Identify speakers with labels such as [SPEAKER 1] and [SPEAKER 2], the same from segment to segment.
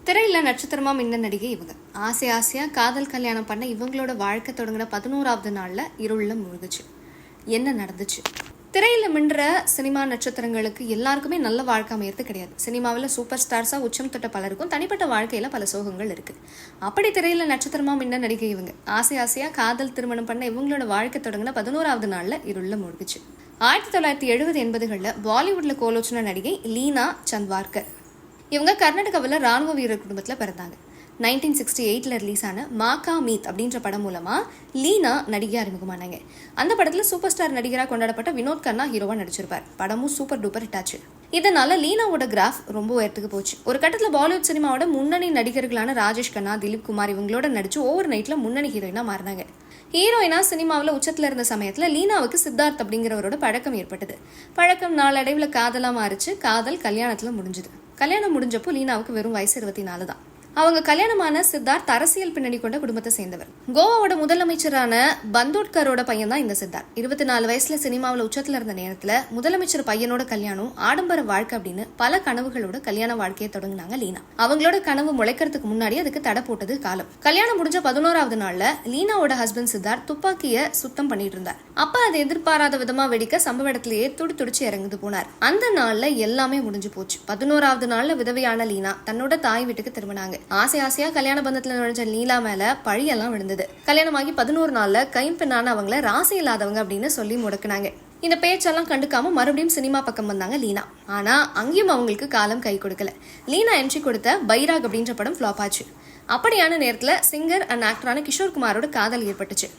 [SPEAKER 1] திரையில நட்சத்திரமா மின்ன நடிகை இவங்க. ஆசையா காதல் கல்யாணம் பண்ண இவங்களோட வாழ்க்கை தொடங்கின 11வது நாள்ல இருள்ல முழுகுச்சு. என்ன நடந்துச்சு? திரையில மின்ற சினிமா நட்சத்திரங்களுக்கு எல்லாருக்குமே நல்ல வாழ்க்கை அமையறது கிடையாது. சினிமாவில் சூப்பர் ஸ்டார்ஸா உச்சம் தொட்ட பலருக்கும் தனிப்பட்ட வாழ்க்கையில பல சோகங்கள் இருக்கு. அப்படி திரையில நட்சத்திரமா மின்ன நடிகை இவங்க. ஆசையா காதல் திருமணம் பண்ண இவங்களோட வாழ்க்கை தொடங்கின 11வது நாள்ல இருள்ல முழுகுச்சு. 1970-80களில் பாலிவுட்ல கோலோச்சின நடிகை லீனா சந்த்வார்கர். இவங்க கர்நாடகாவில் ராணுவ வீரர் குடும்பத்தில் பிறந்தாங்க. 1968 ரிலீஸ் ஆன மாக்கா மீத் அப்படின்ற படம் மூலமா லீனா நடிகை அறிமுகமானாங்க. அந்த படத்துல சூப்பர் ஸ்டார் நடிகராக கொண்டாடப்பட்ட வினோத் கண்ணா ஹீரோவா நடிச்சிருப்பார். படமும் சூப்பர் டூப்பர் ஹிட் ஆச்சு. இதனால லீனாவோட கிராஃப் ரொம்ப உயரத்துக்கு போச்சு. ஒரு கட்டத்துல பாலிவுட் சினிமாவோட முன்னணி நடிகர்களான ராஜேஷ் கண்ணா, திலீப் குமார் இவங்களோட நடிச்சு ஓவர் நைட்ல முன்னணி ஹீரோயினா மாறினாங்க. ஹீரோயினா சினிமாவில் உச்சத்துல இருந்த சமயத்துல லீனாவுக்கு சித்தார்த் அப்படிங்கிறவரோட பழக்கம் ஏற்பட்டது. பழக்கம் நாளடைவில் காதலா மாறிச்சு. காதல் கல்யாணத்துல முடிஞ்சுது. கல்யாணம் முடிஞ்சப்போ லீனாவுக்கு வெறும் வயசு 24 தான். அவங்க கல்யாணமான சித்தார்த் அரசியல் பின்னணி கொண்ட குடும்பத்தை சேர்ந்தவர். கோவாவோட முதலமைச்சரான பந்தோட்கரோட பையன் தான் இந்த சித்தார்த். 24 வயசுல சினிமாவில் உச்சத்துல இருந்த நேரத்துல முதலமைச்சர் பையனோட கல்யாணம், ஆடம்பர வாழ்க்கை அப்படின்னு பல கனவுகளோட கல்யாண வாழ்க்கையை தொடங்கினாங்க லீனா. அவங்களோட கனவு முளைக்கிறதுக்கு முன்னாடி அதுக்கு தடை போட்டது காலம். கல்யாணம் முடிஞ்ச 11வது நாள்ல லீனாவோட ஹஸ்பண்ட் சித்தார்த் துப்பாக்கிய சுத்தம் பண்ணிட்டு இருந்தார். அப்ப அதை எதிர்பாராத விதமா வெடிக்க சம்பவ இடத்திலேயே துடிச்சு இறங்குது போனார். அந்த நாள்ல எல்லாமே முடிஞ்சு போச்சு. 11வது நாள்ல விதவையான லீனா தன்னோட தாய் வீட்டுக்கு திரும்பினாங்க. ஆசையா கல்யாண பந்தத்துல நுழைஞ்ச லீலா மேல பழியெல்லாம் விழுந்தது. கல்யாணமாகி 11 நாள்ல கைம்பெண்ணான அவங்கள ராசி இல்லாதவங்க அப்படின்னு சொல்லி முடக்குனாங்க. இந்த பேச்செல்லாம் கண்டுக்காம மறுபடியும் சினிமா பக்கம் வந்தாங்க லீனா. ஆனா அங்கேயும் அவங்களுக்கு காலம் கை கொடுக்கல. லீனா என்ட்ரி கொடுத்த பைராக் அப்படின்ற படம் ஃபிளாப் ஆச்சு. அப்படியான நேரத்துல சிங்கர் அண்ட் ஆக்டரான கிஷோர் குமாரோட காதல் ஏற்பட்டுச்சு.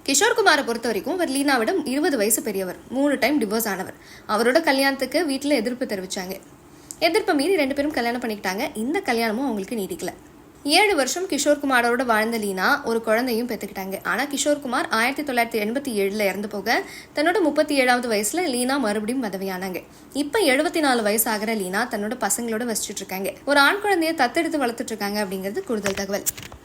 [SPEAKER 1] கிஷோர் குமாரை பொறுத்த வரைக்கும் அவர் லீனாவிடம் 20 வயசு பெரியவர். 3 டைம் டிவோர்ஸ் ஆனவர். அவரோட கல்யாணத்துக்கு வீட்டுல எதிர்ப்பு தெரிவிச்சாங்க. எதிர்ப்பை மீறி 2 பேரும் கல்யாணம் பண்ணிக்கிட்டாங்க. இந்த கல்யாணமும் அவங்களுக்கு நீடிக்கல. 7 வருஷம் கிஷோர் குமாரோட வாழ்ந்த லீனா ஒரு குழந்தையும் பெற்றுக்கிட்டாங்க. ஆனா கிஷோர் குமார் 1987 இறந்து போக தன்னோட 37வது வயசுல லீனா மறுபடியும் விதவையானாங்க. இப்ப 74 வயசு ஆகிற லீனா தன்னோட பசங்களோட வசிச்சுட்டு இருக்காங்க. ஒரு ஆண் குழந்தைய தத்தெடுத்து வளர்த்துட்டு இருக்காங்க அப்படிங்கிறது கூடுதல் தகவல்.